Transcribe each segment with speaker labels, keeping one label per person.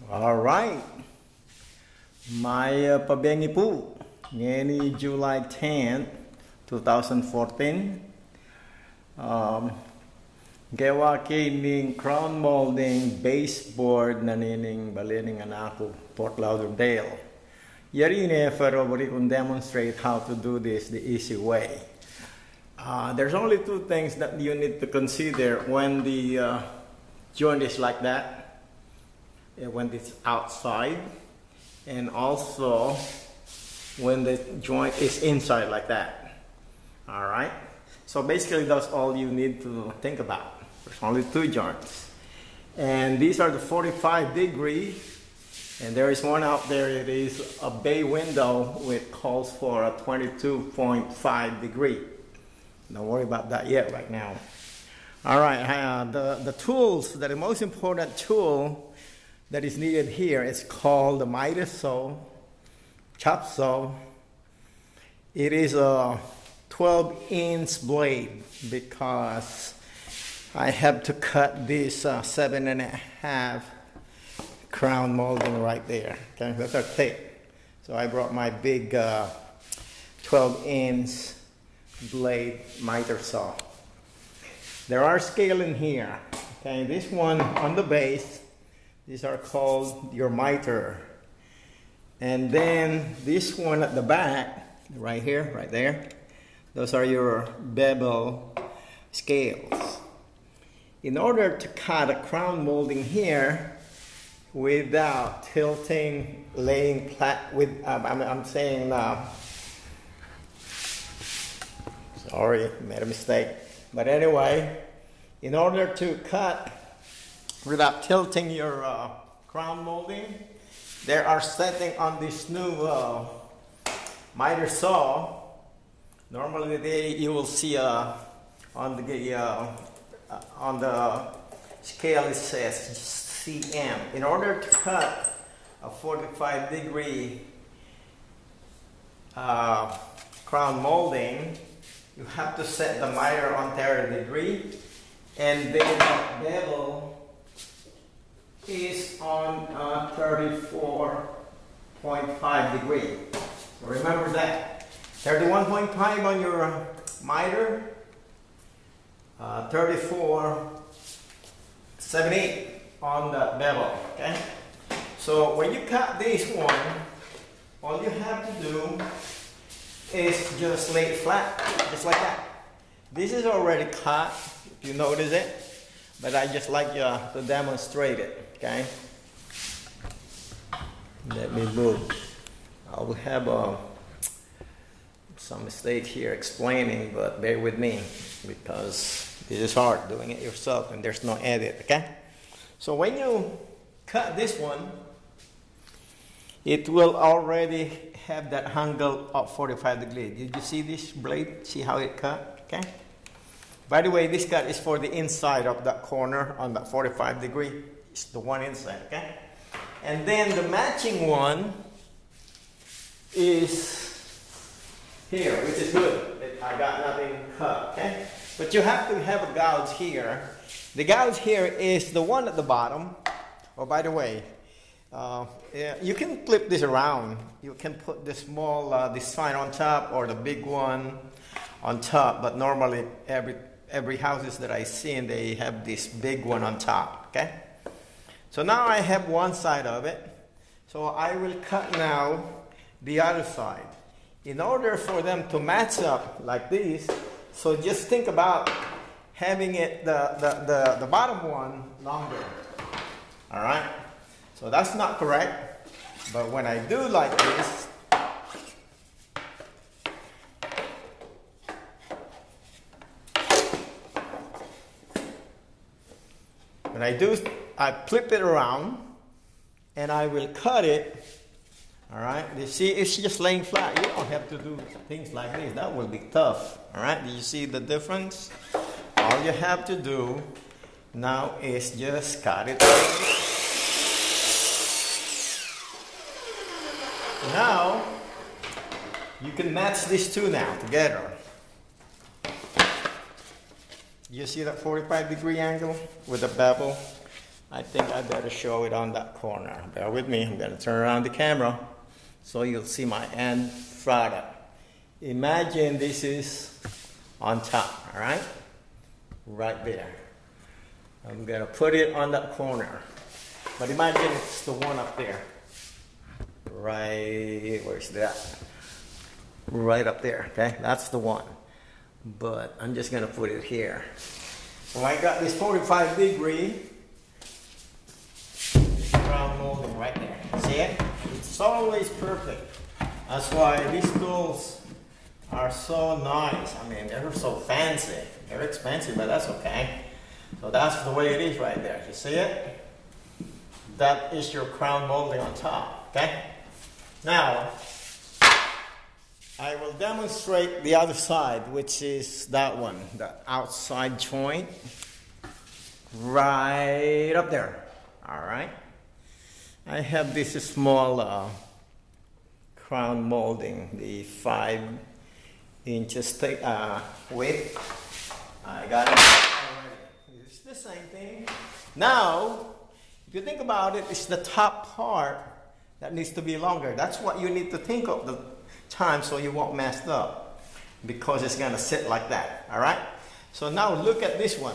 Speaker 1: Alright, may pabengi po ngayong July 10, 2014. Gawa kining crown molding baseboard na nining balining anako Fort Lauderdale. Yarine Ferrobori can demonstrate how to do this the easy way. There's only two things that you need to consider when the joint is like that. When it's outside, and also when the joint is inside like that. Alright, so basically that's all you need to think about. There's only two joints, and these are the 45-degree, and there is one out there. It is a bay window which calls for a 22.5 degree. Don't worry about that yet right now. Alright, the tools, the most important tool that is needed here is called the miter saw, chop saw. It is a 12-inch blade because I have to cut this 7.5 crown molding right there. Okay, that's our tape. So I brought my big 12-inch blade miter saw. There are scale in here. Okay, this one on the base. These are called your miter. And then this one at the back, right here, right there, those are your bevel scales. In order to cut a crown molding here without tilting, laying flat, I'm saying, sorry, made a mistake. But anyway, in order to cut without tilting your crown molding, there are settings on this new miter saw. Normally you will see on the scale it says cm. In order to cut a 45-degree crown molding, you have to set the miter on 30 degree, and then the bevel is on 34.5 degree. So remember that. 31.5 on your miter, 34.78 on the bevel. Okay. So when you cut this one, all you have to do is just lay it flat, just like that. This is already cut, if you notice it, but I just like to demonstrate it. Okay, let me move. I will have some mistake here explaining, but bear with me because this is hard doing it yourself and there's no edit. Okay, so when you cut this one, it will already have that angle of 45 degrees. Did you see this blade? See how it cut? Okay. By the way, this cut is for the inside of that corner on that 45 degree. It's the one inside, okay? And then the matching one is here, which is good. I got nothing cut, okay? But you have to have a gouge here. The gouge here is the one at the bottom. Oh, by the way, you can flip this around. You can put the small design on top or the big one on top. But normally, every houses that I see, they have this big one on top, okay? So now I have one side of it, so I will cut now the other side. In order for them to match up like this, so just think about having it the bottom one longer. All right, so that's not correct, but when I do like this, when I flip it around and I will cut it. All right, you see it's just laying flat. You don't have to do things like this. That will be tough. All right, do you see the difference? All you have to do now is just cut it. Now you can match these two now together. You see that 45-degree angle with the bevel? I think I better show it on that corner. Bear with me, I'm gonna turn around the camera so you'll see my end product. Imagine this is on top, all right? Right there. I'm gonna put it on that corner. But imagine it's the one up there. Right, where's that? Right up there, okay? That's the one. But I'm just gonna put it here. So I got this 45-degree round molding right there. See it? It's always perfect. That's why these tools are so nice. I mean, they're so fancy. They're expensive, but that's okay. So that's the way it is right there. You see it? That is your crown molding on top, okay? Now, I will demonstrate the other side, which is that one, the outside joint, right up there, all right? I have this small crown molding, the 5 inches thick width. I got it already. It's the same thing. Now, if you think about it, it's the top part that needs to be longer. That's what you need to think of the time so you won't mess up, because it's gonna sit like that, all right? So now look at this one.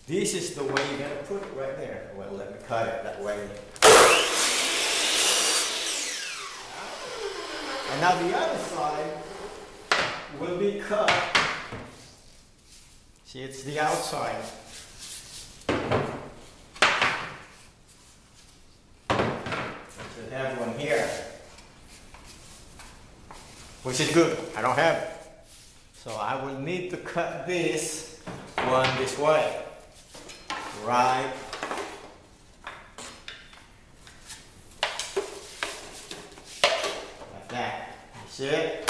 Speaker 1: This is the way you're gonna put it right there. Well, let me cut it that way. And now the other side will be cut. See, it's the outside. I should have one here, which is good. I don't have it. So I will need to cut this one this way. Right. Like that. You see it?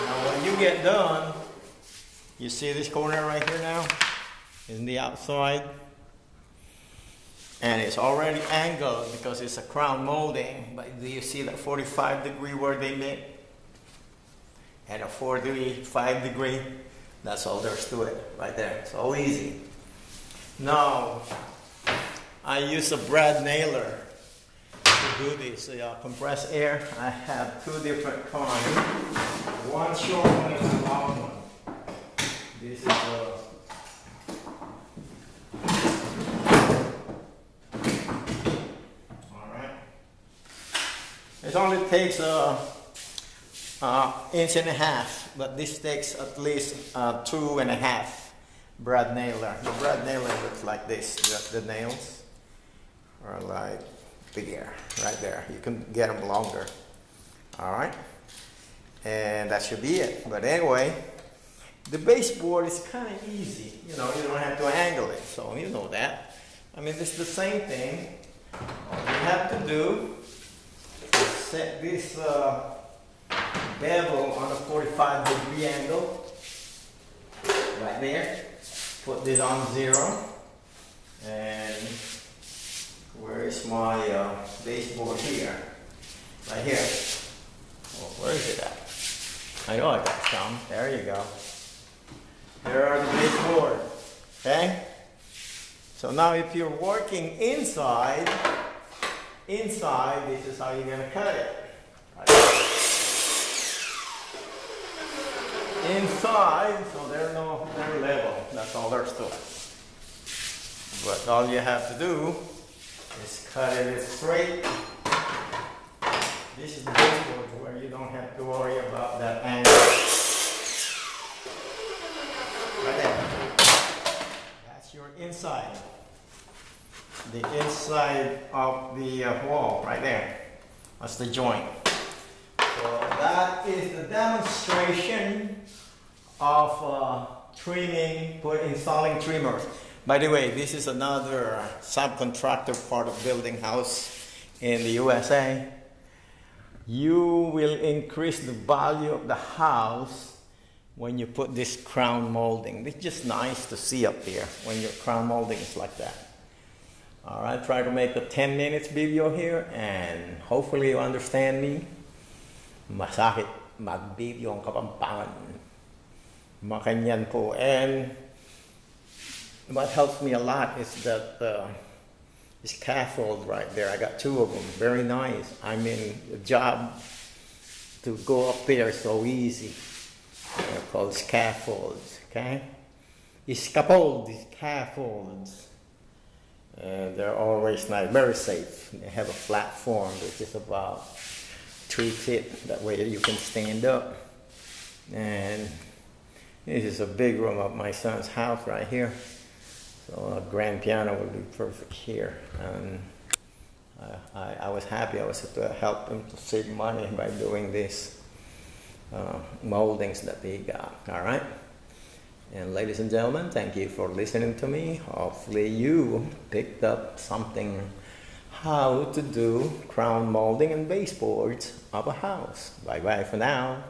Speaker 1: Now when you get done, you see this corner right here now? In the outside. And it's already angled because it's a crown molding. But do you see that 45-degree where they meet? And a 45-degree. That's all there's to it, right there. It's all easy. Now, I use a brad nailer to do this. Compressed air, I have 2 different kinds. One short one and a long one. This is it only takes an inch and a half, but this takes at least 2.5 brad nailer. The brad nailer looks like this. The nails are like there, right there. You can get them longer. All right, and that should be it. But anyway, the baseboard is kind of easy. You know, you don't have to angle it, so you know that. I mean, it's the same thing. All you have to do is set this bevel on a 45-degree angle, right there. Put this on 0, and where is my baseboard here? Right here. Oh, where is it at? I know I got some. There you go. There are the baseboard. Okay? So now if you're working inside, this is how you're going to cut it. Right. Inside, so they're level. That's all there's to it. But all you have to do is cut it straight. This is the baseboard where you don't have to worry about that angle. Right there. That's your inside. The inside of the wall, right there. That's the joint. So that is the demonstration of installing trimmers. By the way, this is another subcontractor part of building house in the USA. You will increase the value of the house when you put this crown molding. It's just nice to see up here when your crown molding is like that. Alright, try to make a 10 minutes video here and hopefully you understand me. Masakit mag-video ang Kapampangan. Makanyan po. And what helps me a lot is that this scaffold right there. I got two of them, very nice. I mean, the job to go up there is so easy. They're called scaffolds, okay? Scaffolds. And they're always nice, very safe. They have a platform which is about 3 feet. That way you can stand up. And this is a big room of my son's house right here. So a grand piano would be perfect here. And I was happy I was able to help him to save money by doing these moldings that he got. All right. And ladies and gentlemen, thank you for listening to me. Hopefully you picked up something how to do crown molding and baseboards of a house. Bye bye for now.